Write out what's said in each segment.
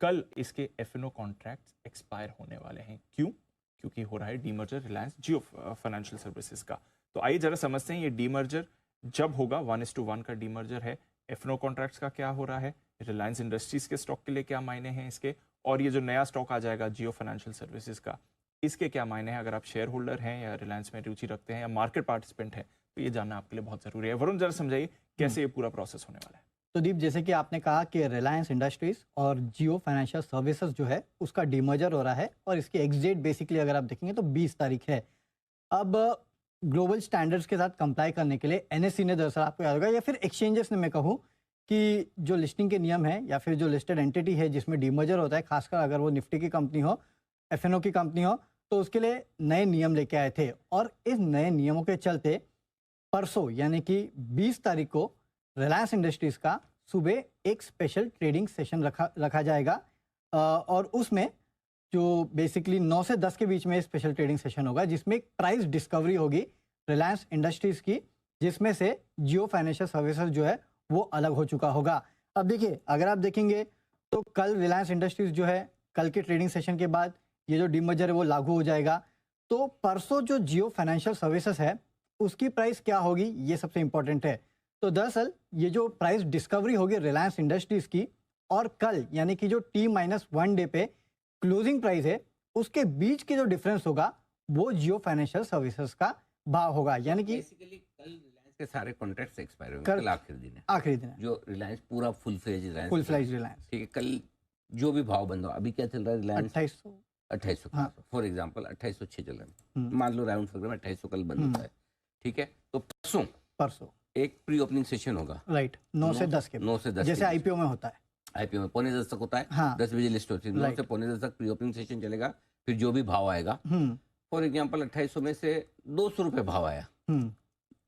कल इसके F&O contracts expire होने वाले हैं। क्यों? क्योंकि हो रहा है डीमर्जर रिलायंस जियो फाइनेंशियल सर्विसेज का। तो आइए जरा समझते हैं ये डीमर्जर जब होगा, 1:1 का डीमर्जर है, एफएनओ कॉन्ट्रैक्ट्स का क्या हो रहा है, रिलायंस इंडस्ट्रीज के स्टॉक के लिए क्या मायने हैं इसके, और ये जो नया स्टॉक आ जाएगा जियो फाइनेंशियल सर्विसेज का, इसके क्या मायने हैं। अगर आप शेयर होल्डर हैं या रिलायंस में रुचि रखते हैं या मार्केट पार्टिसिपेंट हैं तो ये जानना आपके लिए बहुत जरूरी है। वरुण जरा समझाइए कैसे ये पूरा प्रोसेस होने वाला है। तो दीप, जैसे कि आपने कहा कि रिलायंस इंडस्ट्रीज और जियो फाइनेंशियल सर्विसेज जो है उसका डीमर्जर हो रहा है और इसकी एग्जिट डेट बेसिकली अगर आप देखेंगे तो 20 तारीख है। अब ग्लोबल स्टैंडर्ड्स के साथ कंप्लाई करने के लिए एनएससी ने, दरअसल आपको याद होगा, या फिर एक्सचेंजेस ने, मैं कहूँ कि जो लिस्टिंग के नियम है या फिर जो लिस्टेड एंटिटी है जिसमें डीमर्जर होता है, खासकर अगर वो निफ्टी की कंपनी हो, एफएनओ की कंपनी हो, तो उसके लिए नए नियम लेके आए थे। और इस नए नियमों के चलते परसों यानी कि 20 तारीख को रिलायंस इंडस्ट्रीज का सुबह एक स्पेशल ट्रेडिंग सेशन रखा जाएगा और उसमें जो बेसिकली 9 से 10 के बीच में स्पेशल ट्रेडिंग सेशन होगा जिसमें एक प्राइस डिस्कवरी होगी रिलायंस इंडस्ट्रीज की, जिसमें से जियो फाइनेंशियल सर्विसेज जो है वो अलग हो चुका होगा। अब देखिए, अगर आप देखेंगे तो कल रिलायंस इंडस्ट्रीज जो है, कल के ट्रेडिंग सेशन के बाद ये जो डीमर्जर है वो लागू हो जाएगा। तो परसों जो जियो फाइनेंशियल सर्विसेज है उसकी प्राइस क्या होगी, ये सबसे इंपॉर्टेंट है। तो दरअसल ये जो प्राइस डिस्कवरी होगी रिलायंस इंडस्ट्रीज की, और कल यानी कि जो T-1 डे पे क्लोजिंग प्राइस है उसके बीच के जो डिफरेंस होगा वो जियो फाइनेंशियल सर्विसेज का भाव होगा। यानी कि बेसिकली कल रिलायंस के सारे कॉन्ट्रैक्ट्स एक्सपायर होंगे, कल आखिरी दिन है, आखिरी दिन है जो रिलायंस पूरा फुल फ्लेज रिलायंस, ठीक है। कल जो भी भाव बंद हो, अभी क्या चल रहा है रिलायंस 2800 हाँ। फॉर एग्जांपल 2806 चल रहा है, मान लो राउंड फिगर में 2800 कल बंद होता है, ठीक है। तो परसों एक प्री ओपनिंग सेशन होगा, राइट, 9 से 10 के, 9 से 10 जैसे आईपीओ में होता है। आईपीओ में 9:45 तक होता है, हाँ। 10 बजे लिस्ट होती है, 9 से 9:45 तक प्री ओपनिंग सेशन चलेगा। फिर जो भी भाव आएगा, फॉर एग्जांपल 2800 में से 200 रुपए भाव आया,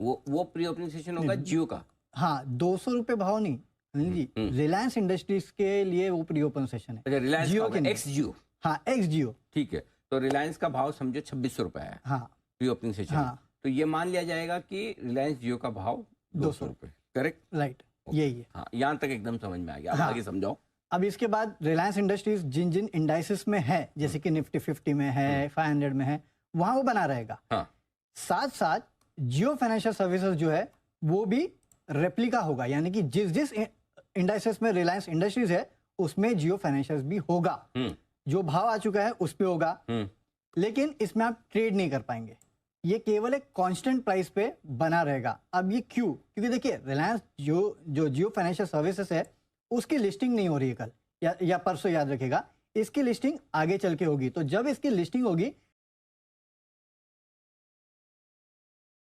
वो प्री ओपनिंग सेशन होगा जियो का। हाँ, 200 रुपए भाव नहीं जी, रिलायंस इंडस्ट्रीज के लिए वो प्री ओपन सेशन है। रिलायंस जियो के एक्स जियो, हाँ, एक्स जियो, ठीक है। तो रिलायंस का भाव समझो 2600 रुपए है, हाँ, प्री ओपनिंग सेशन। हाँ। तो ये मान लिया जाएगा कि रिलायंस जियो का भाव 200 रुपए, करेक्ट, राइट, यही है। हाँ, यहाँ तक एकदम समझ में आ गया। अब आगे समझाओ। अब इसके बाद रिलायंस इंडस्ट्रीज जिन जिन इंडाइसिस में है, जैसे कि निफ्टी 50 में है, 500 में है, वहां वो बना रहेगा। हाँ। साथ साथ जियो फाइनेंशियल सर्विसेज जो है वो भी रेप्लिका होगा, यानी कि जिस जिस इंडाइसिस में रिलायंस इंडस्ट्रीज है उसमें जियो फाइनेंशियल भी होगा। जो भाव आ चुका है उस पे होगा, लेकिन इसमें आप ट्रेड नहीं कर पाएंगे, ये केवल एक कांस्टेंट प्राइस पे बना रहेगा। अब ये क्यों? क्योंकि देखिए, रिलायंस जो जियो फाइनेंशियल सर्विसेज है उसकी लिस्टिंग नहीं हो रही है कल या परसों, याद रखेगा, इसकी लिस्टिंग आगे चल के होगी। तो जब इसकी लिस्टिंग होगी